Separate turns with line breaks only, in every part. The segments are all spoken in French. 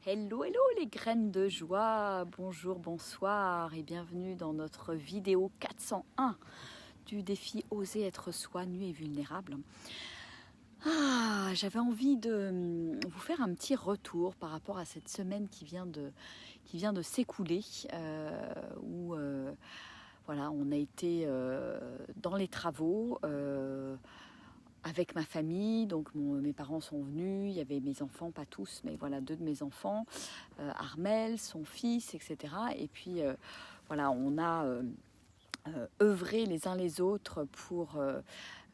Hello, hello les graines de joie, bonjour, bonsoir et bienvenue dans notre vidéo 401 du défi Oser être soi, nu et vulnérable. J'avais envie de vous faire un petit retour par rapport à cette semaine qui vient de s'écouler, où voilà, on a été dans les travaux. Avec ma famille, donc mes parents sont venus, il y avait mes enfants, pas tous, mais voilà, deux de mes enfants, Armel, son fils, etc. Et puis voilà, on a œuvré les uns les autres pour,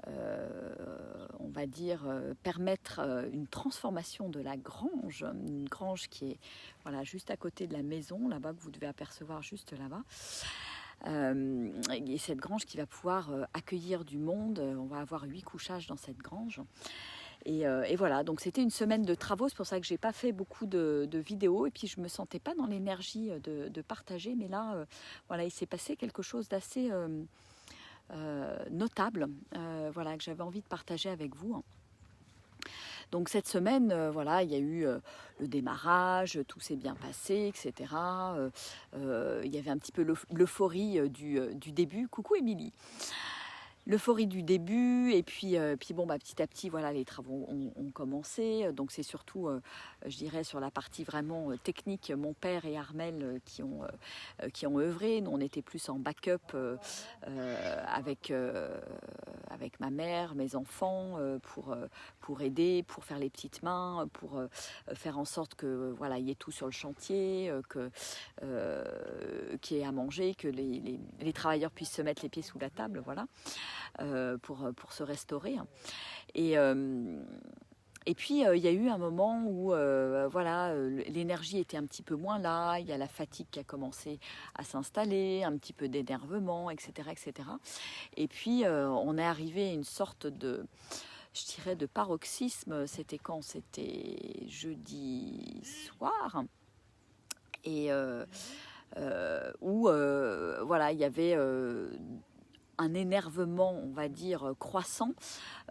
on va dire, permettre une transformation de la grange, une grange qui est voilà, juste à côté de la maison, là-bas, que vous devez apercevoir juste là-bas. Et cette grange qui va pouvoir accueillir du monde. On va avoir 8 couchages dans cette grange. Et voilà, donc c'était une semaine de travaux, c'est pour ça que j'ai pas fait beaucoup de vidéos, et puis je me sentais pas dans l'énergie de partager, mais là, voilà, il s'est passé quelque chose d'assez notable, voilà, que j'avais envie de partager avec vous. Donc cette semaine, voilà, il y a eu le démarrage, tout s'est bien passé, etc. Il y avait un petit peu l'euphorie du début. Coucou Émilie. L'euphorie du début, et puis bon, petit à petit, voilà, les travaux ont commencé. Donc c'est surtout, je dirais, sur la partie vraiment technique, mon père et Armel qui ont œuvré. Nous, on était plus en backup avec ma mère, mes enfants, pour aider, pour faire les petites mains, pour faire en sorte que voilà, il y ait tout sur le chantier, qu'il y ait à manger, que les travailleurs puissent se mettre les pieds sous la table, voilà. Pour se restaurer. Et puis, il y a eu un moment où voilà, l'énergie était un petit peu moins là, il y a la fatigue qui a commencé à s'installer, un petit peu d'énervement, etc., etc. Et puis, on est arrivé à une sorte de, je dirais, de paroxysme. C'était quand? C'était jeudi soir. Et où, voilà, il y avait un énervement, on va dire, croissant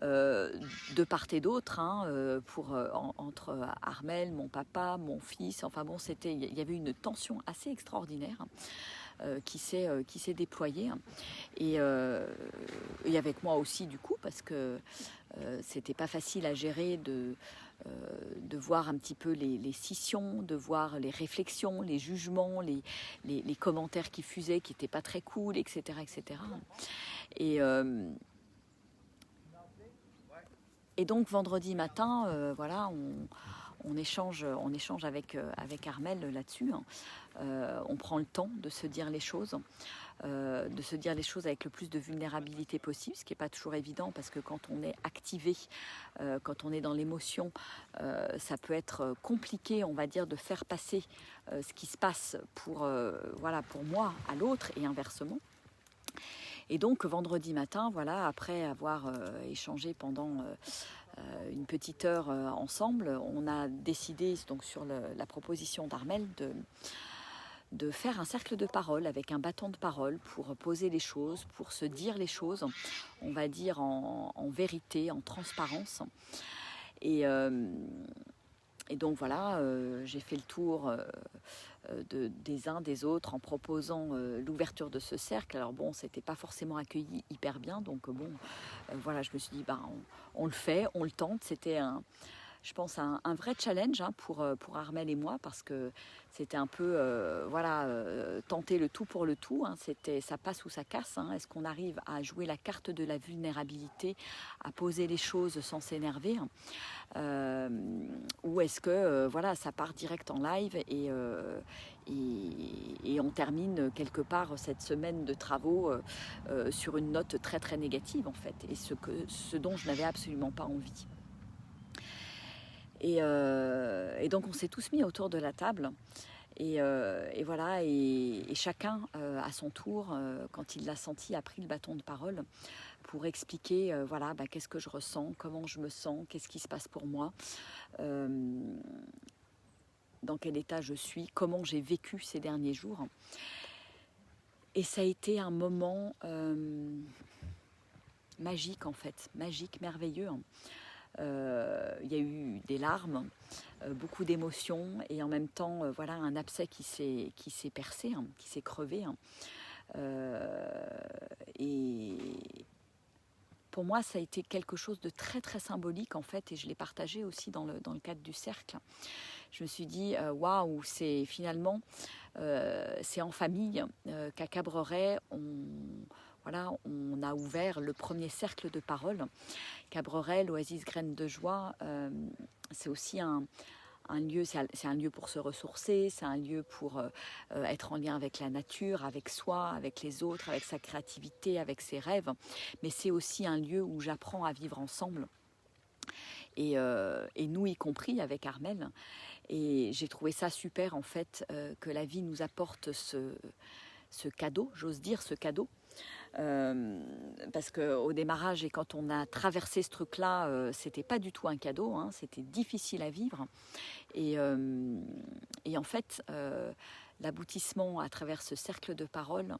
de part et d'autre, hein, entre Armel, mon papa, mon fils. Enfin bon, il y avait une tension assez extraordinaire qui s'est déployée. Et avec moi aussi, du coup, parce que c'était pas facile à gérer de voir un petit peu les scissions, de voir les réflexions, les jugements, les commentaires qui fusaient, qui n'étaient pas très cool, etc., etc. Et, et donc vendredi matin, voilà, on échange avec Armel là-dessus. On prend le temps de se dire les choses. De se dire les choses avec le plus de vulnérabilité possible, ce qui n'est pas toujours évident parce que quand on est activé, quand on est dans l'émotion, ça peut être compliqué, on va dire, de faire passer ce qui se passe voilà, pour moi à l'autre et inversement. Et donc vendredi matin, voilà, après avoir échangé pendant une petite heure ensemble, on a décidé, donc sur la proposition d'Armel, de faire un cercle de parole avec un bâton de parole pour poser les choses, pour se dire les choses, on va dire en vérité, en transparence. Et donc voilà, j'ai fait le tour des uns, des autres en proposant l'ouverture de ce cercle. Alors bon, c'était pas forcément accueilli hyper bien, donc bon, voilà, je me suis dit, on le fait, on le tente. C'était je pense, un vrai challenge, hein, pour Armel et moi, parce que c'était un peu voilà, tenter le tout pour le tout. Hein. Ça passe ou ça casse. Hein. Est-ce qu'on arrive à jouer la carte de la vulnérabilité, à poser les choses sans s'énerver, ou est-ce que voilà, ça part direct en live et on termine quelque part cette semaine de travaux sur une note très très négative en fait, et ce dont je n'avais absolument pas envie. Et donc on s'est tous mis autour de la table et voilà, et chacun à son tour, quand il l'a senti, a pris le bâton de parole pour expliquer voilà, qu'est-ce que je ressens, comment je me sens, qu'est-ce qui se passe pour moi, dans quel état je suis, comment j'ai vécu ces derniers jours. Et ça a été un moment magique en fait, magique, merveilleux, hein. Il y a eu des larmes, beaucoup d'émotions et en même temps, voilà, un abcès qui s'est percé, hein, qui s'est crevé. Hein. Et pour moi, ça a été quelque chose de très très symbolique en fait, et je l'ai partagé aussi dans le cadre du cercle. Je me suis dit, waouh, c'est finalement, c'est en famille qu'à Cabreret, voilà, on a ouvert le premier cercle de parole. Cabreret, l'Oasis Graines de Joie, c'est aussi un lieu, c'est un lieu pour se ressourcer, c'est un lieu pour être en lien avec la nature, avec soi, avec les autres, avec sa créativité, avec ses rêves. Mais c'est aussi un lieu où j'apprends à vivre ensemble. Et nous y compris avec Armelle. Et j'ai trouvé ça super en fait que la vie nous apporte ce cadeau, j'ose dire ce cadeau. Parce qu'au démarrage et quand on a traversé ce truc-là, c'était pas du tout un cadeau, hein, c'était difficile à vivre. Et en fait, l'aboutissement à travers ce cercle de parole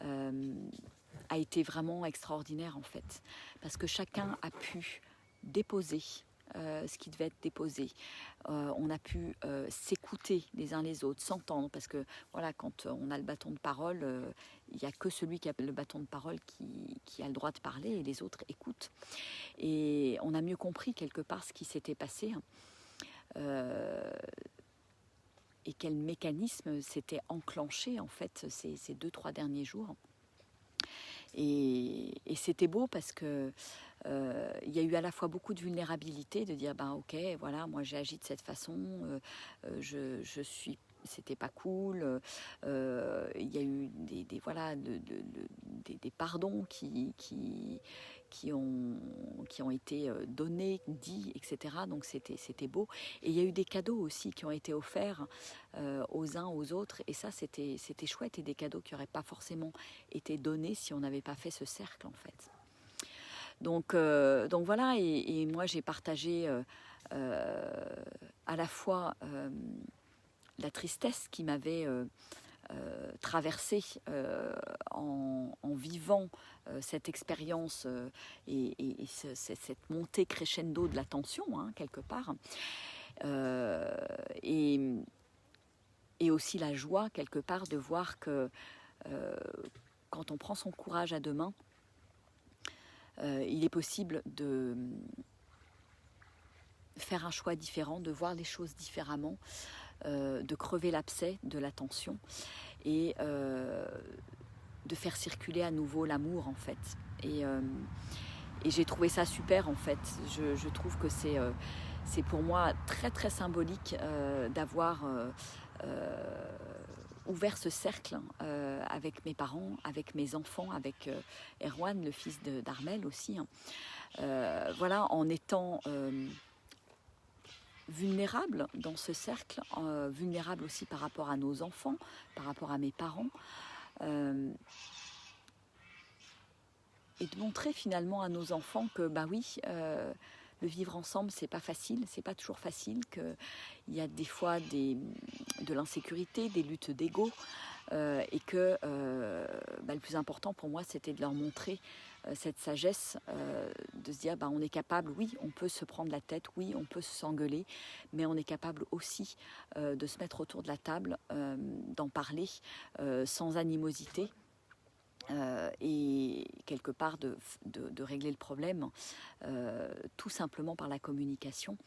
a été vraiment extraordinaire en fait, parce que chacun a pu déposer ce qui devait être déposé. On a pu s'écouter les uns les autres, s'entendre, parce que voilà, quand on a le bâton de parole, il n'y a que celui qui a le bâton de parole qui a le droit de parler et les autres écoutent. Et on a mieux compris quelque part ce qui s'était passé et quel mécanisme s'était enclenché en fait ces 2-3 derniers jours. Et c'était beau parce que il y a eu à la fois beaucoup de vulnérabilité, de dire ben ok, voilà, moi j'ai agi de cette façon, je suis, c'était pas cool. Il y a eu des voilà des pardons qui ont été donnés, dits, etc. Donc c'était beau. Et il y a eu des cadeaux aussi qui ont été offerts aux uns, aux autres. Et ça, c'était chouette. Et des cadeaux qui n'auraient pas forcément été donnés si on n'avait pas fait ce cercle, en fait. Donc voilà. Et moi, j'ai partagé à la fois la tristesse qui m'avait traversée en vivant cette expérience et cette montée crescendo de la tension, hein, quelque part. Et aussi la joie, quelque part, de voir que quand on prend son courage à deux mains, il est possible de faire un choix différent, de voir les choses différemment, de crever l'abcès de la tension et de faire circuler à nouveau l'amour en fait. Et j'ai trouvé ça super en fait. Je trouve que c'est pour moi très très symbolique d'avoir ouvert ce cercle avec mes parents, avec mes enfants, avec Erwan, le fils d'Armelle aussi. Voilà, en étant vulnérable dans ce cercle, vulnérable aussi par rapport à nos enfants, par rapport à mes parents. Et de montrer finalement à nos enfants que bah oui, le vivre ensemble c'est pas facile, c'est pas toujours facile, qu'il y a des fois de l'insécurité, des luttes d'ego, et que le plus important pour moi c'était de leur montrer cette sagesse, de se dire bah, on est capable, oui on peut se prendre la tête, oui on peut s'engueuler, mais on est capable aussi de se mettre autour de la table, d'en parler sans animosité. Et quelque part de régler le problème tout simplement par la communication,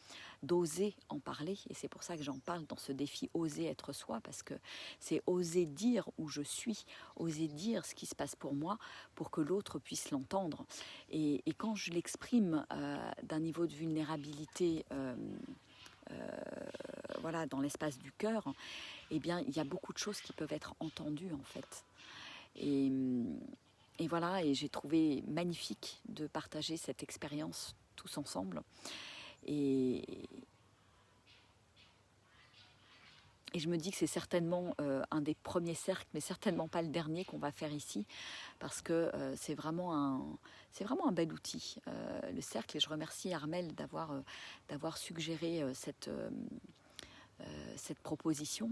d'oser en parler. Et c'est pour ça que j'en parle dans ce défi oser être soi, parce que c'est oser dire où je suis, oser dire ce qui se passe pour moi, pour que l'autre puisse l'entendre. Et quand je l'exprime d'un niveau de vulnérabilité voilà, dans l'espace du cœur, eh bien il y a beaucoup de choses qui peuvent être entendues en fait. Et voilà, et j'ai trouvé magnifique de partager cette expérience tous ensemble. Et je me dis que c'est certainement un des premiers cercles, mais certainement pas le dernier qu'on va faire ici, parce que c'est vraiment un bel outil, le cercle. Et je remercie Armelle d'avoir suggéré cette proposition.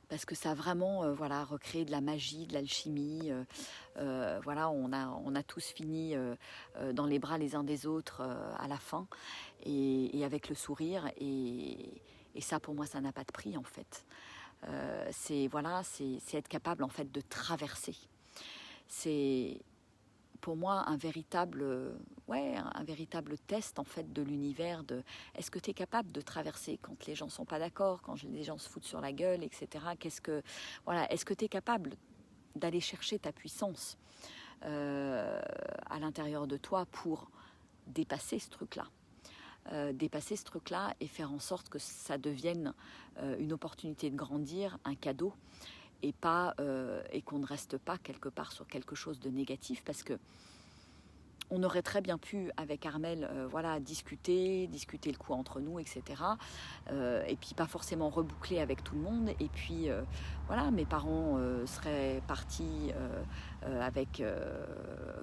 parce que ça a vraiment voilà, recréé de la magie, de l'alchimie. Voilà, on a tous fini dans les bras les uns des autres à la fin, et avec le sourire. Et ça, pour moi, ça n'a pas de prix, en fait. C'est voilà, c'est être capable, en fait, de traverser. C'est pour moi un véritable test, en fait, de l'univers. Est-ce que tu es capable de traverser quand les gens sont pas d'accord, quand les gens se foutent sur la gueule, etc. Voilà, est-ce que tu es capable d'aller chercher ta puissance à l'intérieur de toi pour dépasser ce truc-là, et faire en sorte que ça devienne une opportunité de grandir, un cadeau, et qu'on ne reste pas quelque part sur quelque chose de négatif, parce que on aurait très bien pu, avec Armel, voilà, discuter le coup entre nous, etc. Et puis pas forcément reboucler avec tout le monde. Et puis voilà, mes parents seraient partis avec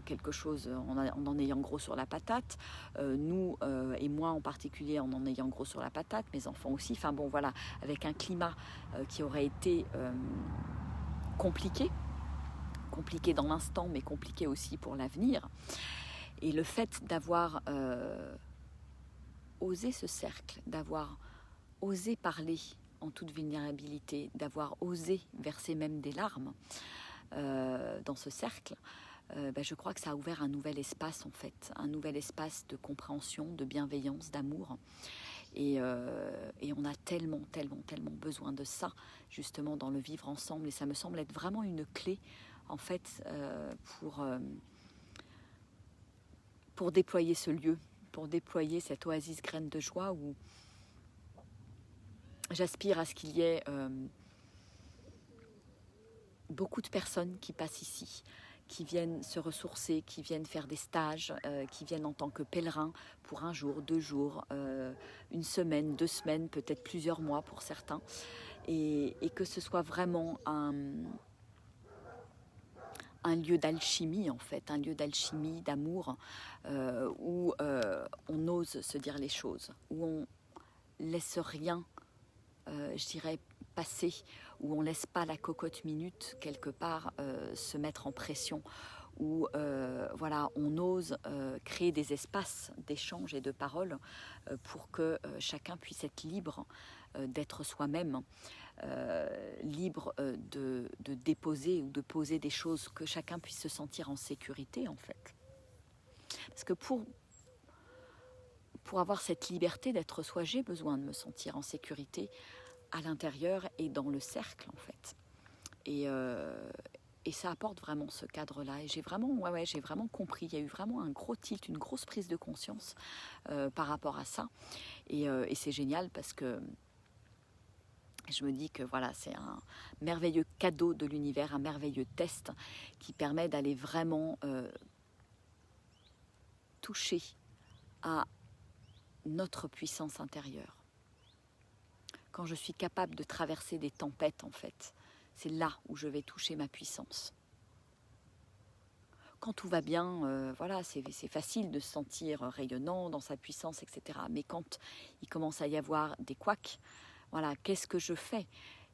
quelque chose en ayant gros sur la patate. Nous, et moi en particulier, en ayant gros sur la patate, mes enfants aussi. Enfin bon, voilà, avec un climat qui aurait été compliqué dans l'instant, mais compliqué aussi pour l'avenir. Et le fait d'avoir osé ce cercle, d'avoir osé parler en toute vulnérabilité, d'avoir osé verser même des larmes dans ce cercle, je crois que ça a ouvert un nouvel espace, en fait, un nouvel espace de compréhension, de bienveillance, d'amour. Et on a tellement besoin de ça, justement, dans le vivre ensemble. Et ça me semble être vraiment une clé, en fait, pour déployer ce lieu, pour déployer cette oasis graine de joie, où j'aspire à ce qu'il y ait beaucoup de personnes qui passent ici, qui viennent se ressourcer, qui viennent faire des stages, qui viennent en tant que pèlerins pour 1 jour, 2 jours, 1 semaine, 2 semaines, peut-être plusieurs mois pour certains, et que ce soit vraiment un lieu d'alchimie, en fait, un lieu d'alchimie, d'amour, où on ose se dire les choses, où on laisse rien, je dirais, passer, où on laisse pas la cocotte minute quelque part se mettre en pression, où voilà, on ose créer des espaces d'échange et de parole pour que chacun puisse être libre d'être soi-même, libre de déposer ou de poser des choses, que chacun puisse se sentir en sécurité, en fait. Parce que pour avoir cette liberté d'être soi, j'ai besoin de me sentir en sécurité à l'intérieur et dans le cercle, en fait. Et ça apporte vraiment ce cadre-là. Et j'ai vraiment compris. Il y a eu vraiment un gros tilt, une grosse prise de conscience par rapport à ça. Et c'est génial, parce que je me dis que voilà, c'est un merveilleux cadeau de l'univers, un merveilleux test qui permet d'aller vraiment toucher à notre puissance intérieure. Quand je suis capable de traverser des tempêtes, en fait, c'est là où je vais toucher ma puissance. Quand tout va bien, voilà, c'est facile de se sentir rayonnant dans sa puissance, etc. Mais quand il commence à y avoir des couacs, voilà, qu'est-ce que je fais ?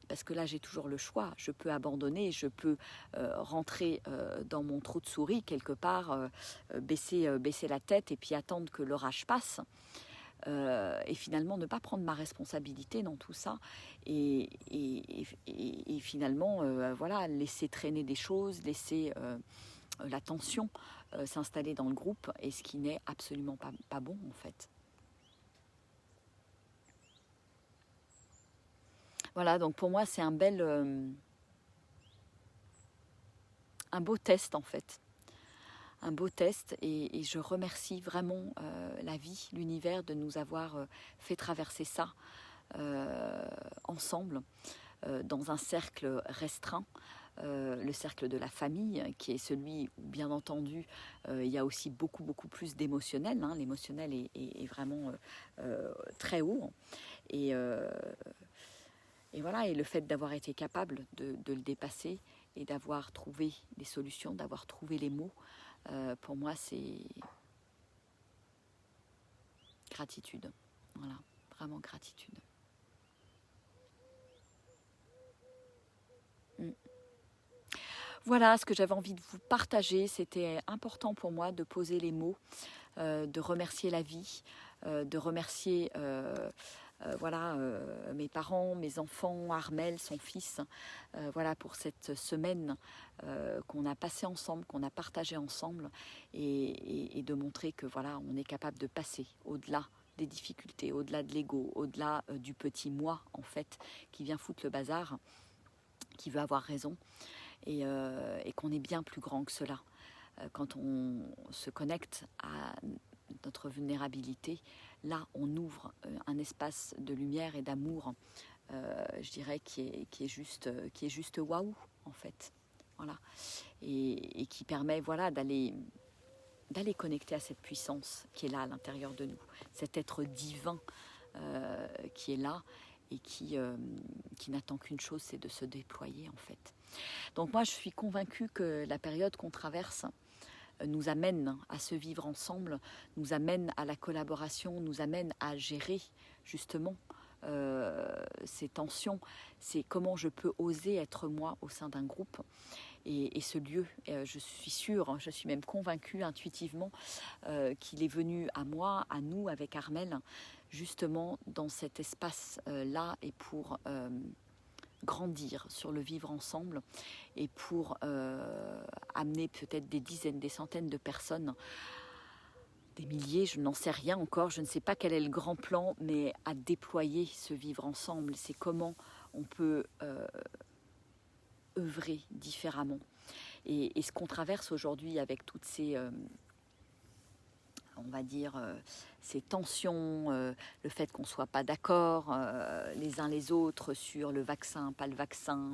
Parce que là, j'ai toujours le choix. Je peux abandonner, je peux rentrer dans mon trou de souris quelque part, baisser la tête et puis attendre que l'orage passe. Et finalement ne pas prendre ma responsabilité dans tout ça, et finalement voilà, laisser traîner des choses, laisser la tension s'installer dans le groupe, et ce qui n'est absolument pas bon, en fait. Voilà, donc pour moi c'est un beau test, en fait. Un beau test, et je remercie vraiment la vie, l'univers, de nous avoir fait traverser ça ensemble, dans un cercle restreint, le cercle de la famille, qui est celui où, bien entendu, il y a aussi beaucoup plus d'émotionnel, hein. L'émotionnel est vraiment très haut, et voilà, et le fait d'avoir été capable de le dépasser, et d'avoir trouvé des solutions, d'avoir trouvé les mots, pour moi, c'est gratitude. Voilà, vraiment gratitude. Voilà ce que j'avais envie de vous partager. C'était important pour moi de poser les mots, de remercier la vie, de remercier voilà, mes parents, mes enfants, Armel, son fils, voilà, pour cette semaine qu'on a passée ensemble, qu'on a partagée ensemble, et de montrer que voilà, on est capable de passer au-delà des difficultés, au-delà de l'ego, au-delà du petit moi en fait, qui vient foutre le bazar, qui veut avoir raison, et qu'on est bien plus grand que cela. Quand on se connecte à notre vulnérabilité, là on ouvre un espace de lumière et d'amour, je dirais, qui est juste waouh en fait. Voilà. Et qui permet voilà, d'aller connecter à cette puissance qui est là à l'intérieur de nous, cet être divin qui est là et qui n'attend qu'une chose, c'est de se déployer en fait. Donc moi je suis convaincue que la période qu'on traverse nous amène à se vivre ensemble, nous amène à la collaboration, nous amène à gérer justement ces tensions. C'est comment je peux oser être moi au sein d'un groupe. Et ce lieu, je suis sûre, je suis même convaincue intuitivement qu'il est venu à moi, à nous, avec Armel, justement dans cet espace-là, et pour grandir sur le vivre ensemble, et pour amener peut-être des dizaines, des centaines de personnes, des milliers, je n'en sais rien encore, je ne sais pas quel est le grand plan, mais à déployer ce vivre ensemble. C'est comment on peut œuvrer différemment. Et ce qu'on traverse aujourd'hui avec toutes ces, on va dire, ces tensions, le fait qu'on ne soit pas d'accord les uns les autres sur le vaccin, pas le vaccin,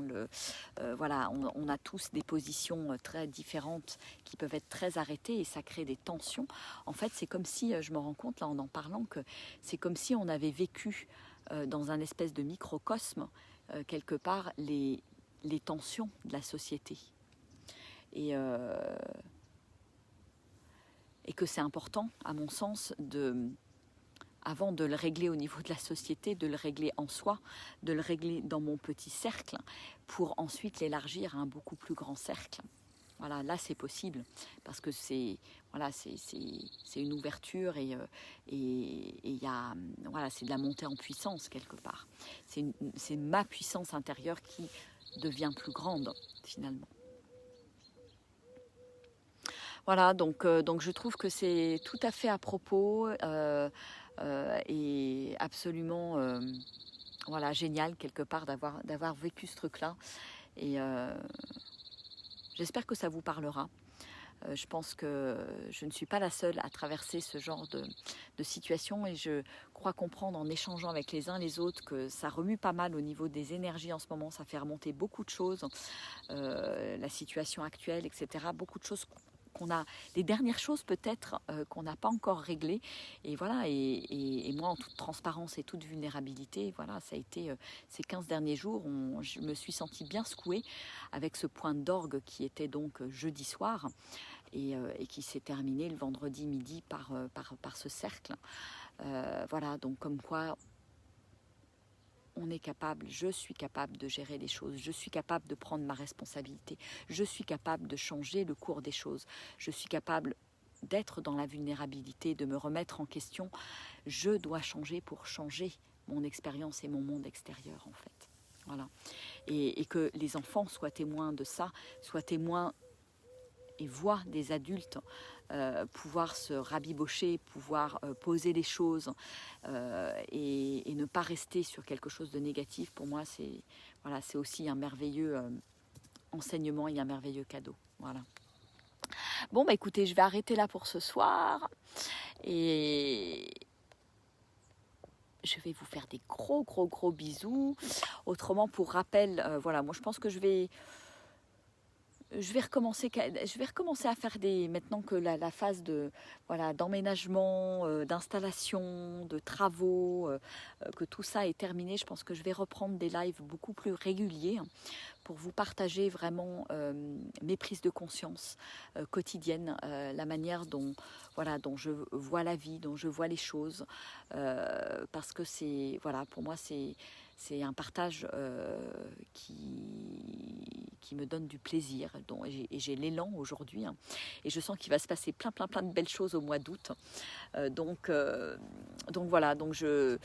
voilà, on a tous des positions très différentes qui peuvent être très arrêtées, et ça crée des tensions. En fait, c'est comme si, je me rends compte là en parlant, que c'est comme si on avait vécu dans un espèce de microcosme, quelque part, les tensions de la société. Et que c'est important, à mon sens, avant de le régler au niveau de la société, de le régler en soi, de le régler dans mon petit cercle, pour ensuite l'élargir à un beaucoup plus grand cercle. Voilà, là c'est possible, parce que c'est une ouverture, et y a, voilà, c'est de la montée en puissance quelque part. C'est ma puissance intérieure qui devient plus grande finalement. Voilà, donc je trouve que c'est tout à fait à propos et absolument voilà, génial quelque part d'avoir vécu ce truc-là. Et j'espère que ça vous parlera. Je pense que je ne suis pas la seule à traverser ce genre de situation, et je crois comprendre en échangeant avec les uns les autres que ça remue pas mal au niveau des énergies en ce moment. Ça fait remonter beaucoup de choses, la situation actuelle, etc. Beaucoup de choses qu'on a, les dernières choses peut-être qu'on n'a pas encore réglées. Et voilà, et moi en toute transparence et toute vulnérabilité, voilà, ça a été ces 15 derniers jours, je me suis sentie bien secouée avec ce point d'orgue qui était donc jeudi soir, et qui s'est terminé le vendredi midi par ce cercle. Voilà, donc comme quoi on est capable, je suis capable de gérer les choses, je suis capable de prendre ma responsabilité, je suis capable de changer le cours des choses, je suis capable d'être dans la vulnérabilité, de me remettre en question. Je dois changer pour changer mon expérience et mon monde extérieur en fait. Voilà. Et que les enfants soient témoins de ça, soient témoins et voient des adultes pouvoir se rabibocher, pouvoir poser les choses et ne pas rester sur quelque chose de négatif. Pour moi, c'est voilà, c'est aussi un merveilleux enseignement et un merveilleux cadeau. Voilà. Bon, bah écoutez, je vais arrêter là pour ce soir, et je vais vous faire des gros bisous. Autrement, pour rappel, voilà, moi je pense que je vais recommencer à faire maintenant que la phase de voilà, d'emménagement, d'installation, de travaux, que tout ça est terminé. Je pense que je vais reprendre des lives beaucoup plus réguliers, hein, pour vous partager vraiment mes prises de conscience quotidiennes, la manière dont je vois la vie, dont je vois les choses, parce que c'est voilà, pour moi c'est un partage qui qui me donne du plaisir. Et j'ai l'élan aujourd'hui, hein, et je sens qu'il va se passer plein de belles choses au mois d'août. Donc voilà, donc je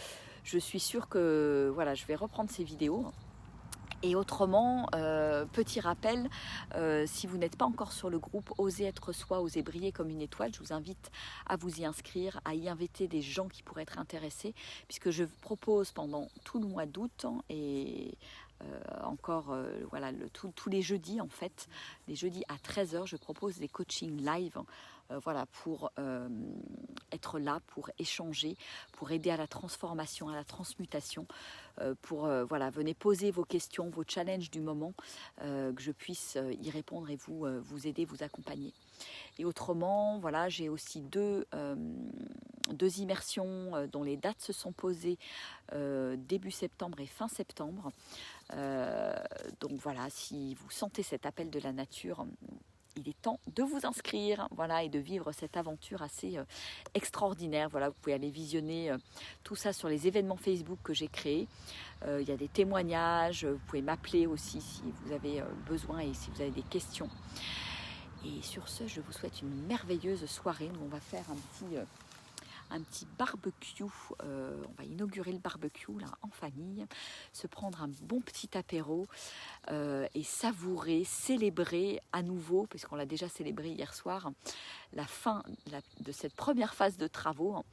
suis sûre que voilà, je vais reprendre ces vidéos. Et autrement, petit rappel, si vous n'êtes pas encore sur le groupe Osez être soi, osez briller comme une étoile, je vous invite à vous y inscrire, à y inviter des gens qui pourraient être intéressés, puisque je propose pendant tout le mois d'août et encore voilà, tous les jeudis en fait, les jeudis à 13h, je propose des coachings live. Voilà, pour être là, pour échanger, pour aider à la transformation, à la transmutation, voilà, venez poser vos questions, vos challenges du moment, que je puisse y répondre et vous aider, vous accompagner. Et autrement, voilà, j'ai aussi deux immersions dont les dates se sont posées début septembre et fin septembre. Donc voilà, si vous sentez cet appel de la nature, il est temps de vous inscrire, voilà, et de vivre cette aventure assez extraordinaire. Voilà, vous pouvez aller visionner tout ça sur les événements Facebook que j'ai créés. Il y a des témoignages, vous pouvez m'appeler aussi si vous avez besoin et si vous avez des questions. Et sur ce, je vous souhaite une merveilleuse soirée. Nous, on va faire un petit barbecue, on va inaugurer le barbecue là en famille, se prendre un bon petit apéro et savourer, célébrer à nouveau, puisqu'on l'a déjà célébré hier soir, la fin de cette première phase de travaux.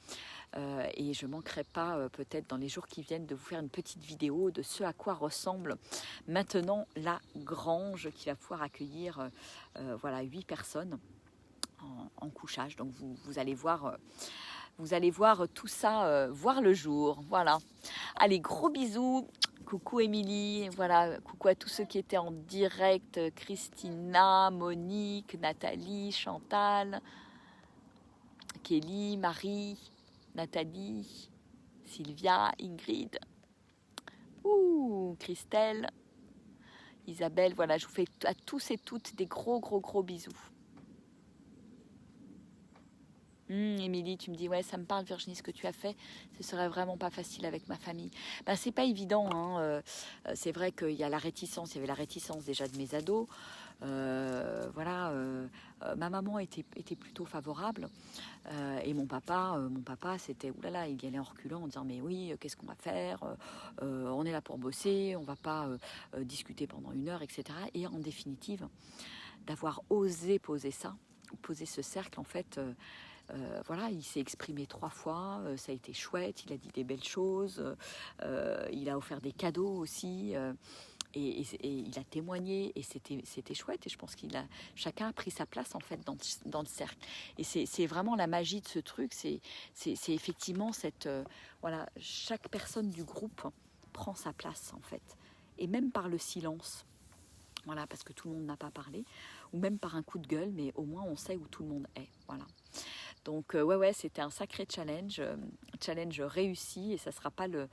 Et je ne manquerai pas peut-être dans les jours qui viennent de vous faire une petite vidéo de ce à quoi ressemble maintenant la grange qui va pouvoir accueillir voilà, 8 personnes en couchage. Donc vous allez voir... Vous allez voir tout ça, voir le jour. Voilà. Allez, gros bisous. Coucou Émilie. Voilà, coucou à tous ceux qui étaient en direct. Christina, Monique, Nathalie, Chantal, Kelly, Marie, Nathalie, Sylvia, Ingrid. Christelle, Isabelle. Voilà, je vous fais à tous et toutes des gros bisous. Émilie, tu me dis, ouais, ça me parle Virginie, ce que tu as fait, ce serait vraiment pas facile avec ma famille. Ben, c'est pas évident, hein. C'est vrai qu'il y a la réticence, il y avait la réticence déjà de mes ados. Voilà, ma maman était plutôt favorable. Et mon papa c'était, oulala, il y allait en reculant en disant, mais oui, qu'est-ce qu'on va faire, on est là pour bosser, on va pas discuter pendant 1 heure, etc. Et en définitive, d'avoir osé poser ce cercle, en fait... voilà, il s'est exprimé 3 fois, ça a été chouette, il a dit des belles choses, il a offert des cadeaux aussi, et il a témoigné, et c'était chouette, et je pense chacun a pris sa place en fait dans le cercle. Et c'est vraiment la magie de ce truc, c'est effectivement voilà, chaque personne du groupe prend sa place en fait, et même par le silence. Voilà, parce que tout le monde n'a pas parlé, ou même par un coup de gueule, mais au moins on sait où tout le monde est. Voilà. Donc ouais, c'était un sacré challenge réussi, et ça sera pas le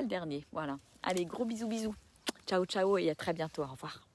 dernier. Voilà. Allez, gros bisous. Ciao et à très bientôt. Au revoir.